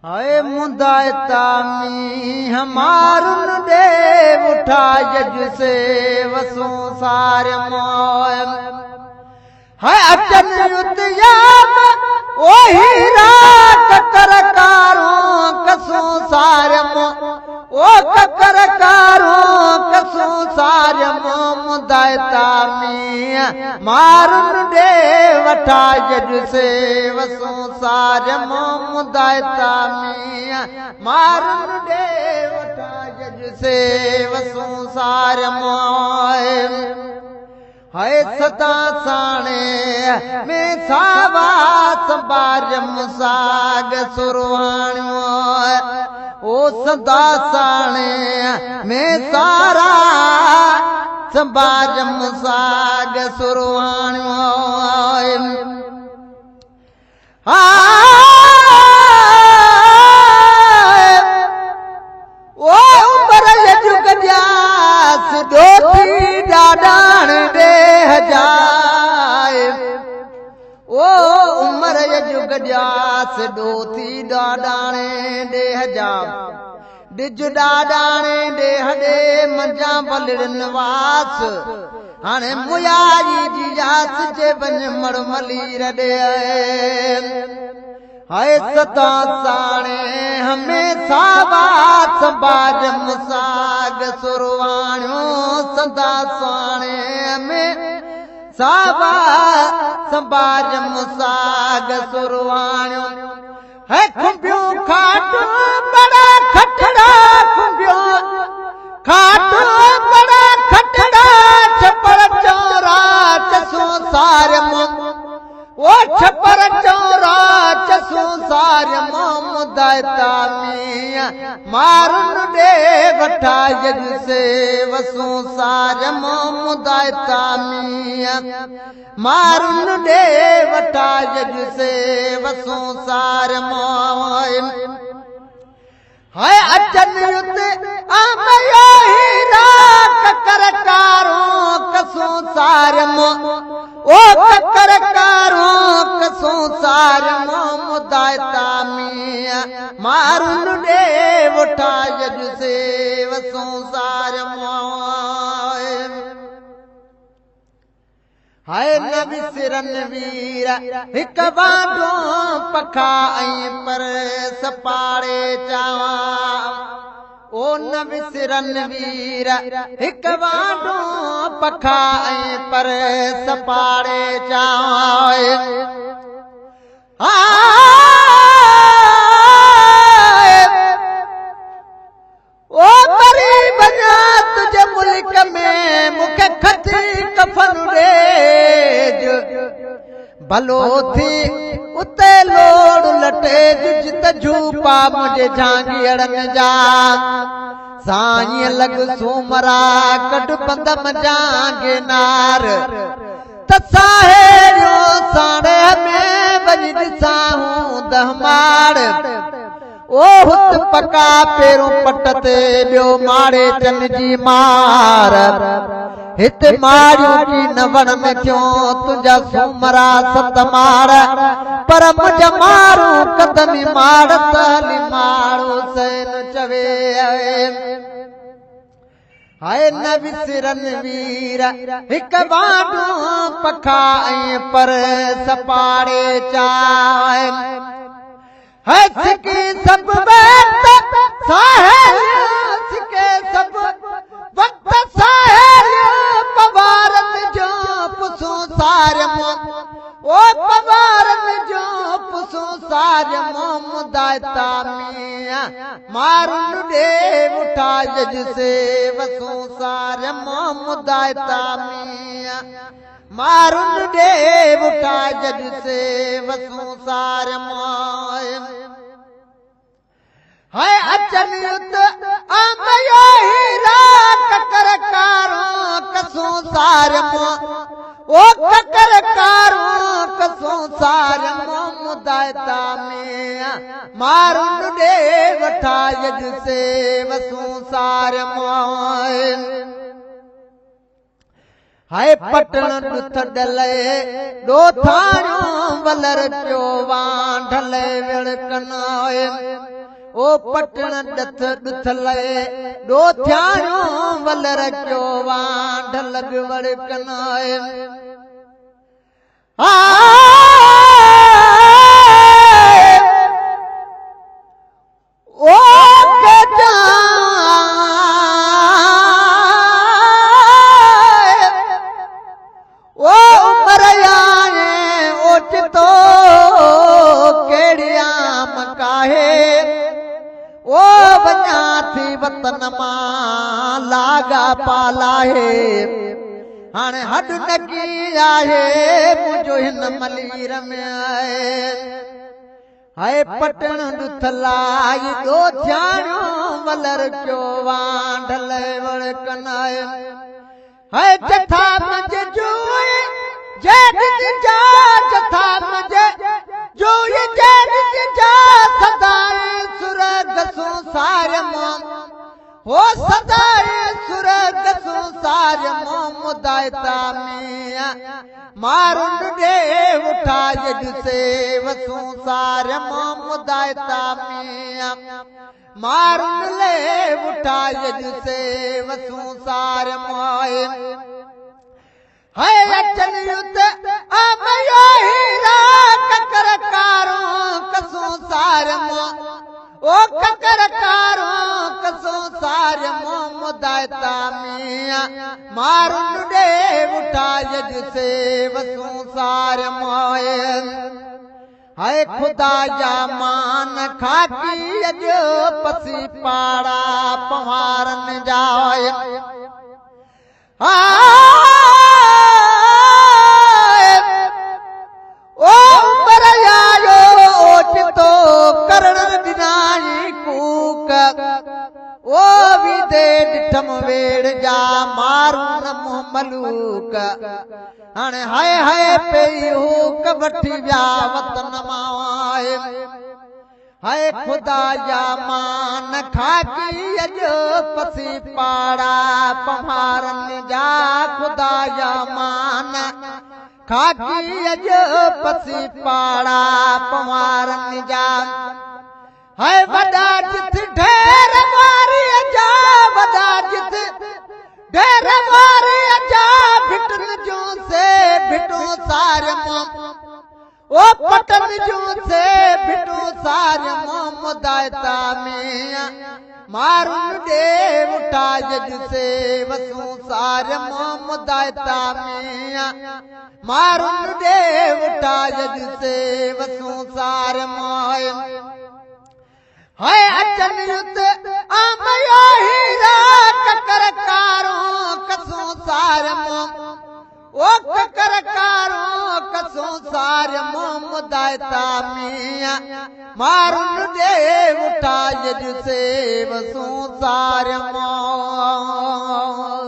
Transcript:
हाय मुदायता मी हमारुन दे उठा जज से वसों सारे मोय हाय अचन युतयाम ओ हीरा ककरकारों कसों सारे मो ओ ककरकारों कसों सारे मो मुदायता मी मारुन दे वठा जज से वसों सारे मो मुदायता मी मारुन दे वठा जज से वसों सारे मोय हाय सदा साणे में सावा संबारम साग सुरवाणो ओ सदा साणे में सारा संबारम साग सुरवाणो ओ उमर जुग जास डोती डाडान दे हजाए ओ उमर जुग जास डोती डाडाने दे हजार डिज डाडाने दे हडे मजा बलड़न वास हाने मुयाई जी जास जे बन मड़मली रडे हाय सदा साणे हमें सावा संबारम साग सुरवाणो सदा साणे हमें सावा संबारम साग सुरवाणो है खुंबियो खाटो बड़ा खटड़ा खुंबियो खाटो बड़ा खटड़ा छपर चौरा चसो सारे ओ छपर चौरा चसो सारे मुदायता मी मारुन दे वठा जज से वसों सारे मुदायता मी मारुन दे वठा जज से वसों सारे मोय हाय अचन युत आमयो हीरा ककरकारों कसों सारे ओ ककरकारों कसों सारे मुदायता मी मारुन दे वठा जज से वसों सारे मोय हाय नबी सिरन वीर हिक बाडो पखा ऐं पर सपाड़े चावा ओ नबी सिरन वीर हिक बाडो पखा ऐं पर सपाड़े चावा ओ परी बना तुझे मुल्क में मुखे खती कफन दे भलो थी उते लोड़ लटे जित झूपा मुझे झांगियड़न जा साईं लग सूमरा कट बंदम जांगे नार तसाहेरियो साड़े में वजी दिसाहूं दहमार ओ हुत पका पेरों पटते बियो मारे चन जी मार हित मारियो की नवन में क्यों तुझा सूमरा सत मार पर मुझ मारू कदमी मार तली मारू सैन चवे हाय नबी सिरन वीर हिक बाडो पखा ऐं पर सपाड़े चाय है सिके सब वक्त साहेलियों सिके सब वक्त साहेलियों पवारत जो पुसो सारे मो ओ पवारत जो पुसो सारे मो मुदायता मी मारुन दे उठा जज से वसो सारे मो मुदायता मी मारुन दे उठा जज से वसों सारे मोय हाय अचन युत आमयो हीरा ककरकारों कसों सारे मो ओ ककरकारों कसों सारे मो मुदायता में मारुन दे वठा जज से वसों सारे मोय हाय पटण ॾुथ डले ॾोथाणियूं वलर चोवां ढले विड़कनाए ओ पटण ॾुथ लए ॾोथाणियूं वलर चोवां ढल विड़कनाए वतन मां लागा पाला है हाणे हड नकी आहे मुंहिंजो हिन मलीर में आहे हाय पटण ॾुथ लाई ॾोथाणियूं वलर चोवां ढल विड़कनाए हाय जथा मुंहिंजे जूई जेठ जा जथा मुंहिंजे जूई जेठ जा सदाई सुरग संसार मां हो सदाई सुरग संसार मां मुदायता में मारुंड दे उठा जसे संसार मां मुदायता में मारुंड ले उठा जसे संसार माए हाय अचन युद्ध आमयो हीरा ककर कारों कसों सार मां ओ ककर कारों कसों सार मां मुदायता में मारुन दे उठा जसे संसार माए हाय खुदा जा मान खाकी अज पसी पाड़ा पवारन जाए ओ बरयायो ओचितो करण दिनाई कूक ओ विदे डिठम वेड़ जा मारून मुंह मलूक हाणे हाय हाय पेई हुक वठी विया वतन माए हाय खुदा जा मान खाकी अज पसी पाड़ा पवारन जा खुदा जा मान खाकी अज पसी पाड़ा पवारन जा हाय वॾा जिथ ढेर मारी जा वॾा जिथ ढेर मारी जा भिटन जो से भिटो सार मां ओ पटन जो से भिटो सार मां मुदायता में मारुन दे उठा जसे संसार मां मुदायता में मारुन दे उठा जसे संसार माए हाय अचन युद्ध आमयो हीरा ककर कारों कसों सार मां ओ ककर कारों कसों सार मां मुदायता में मारुन दे उठा जसे संसार मां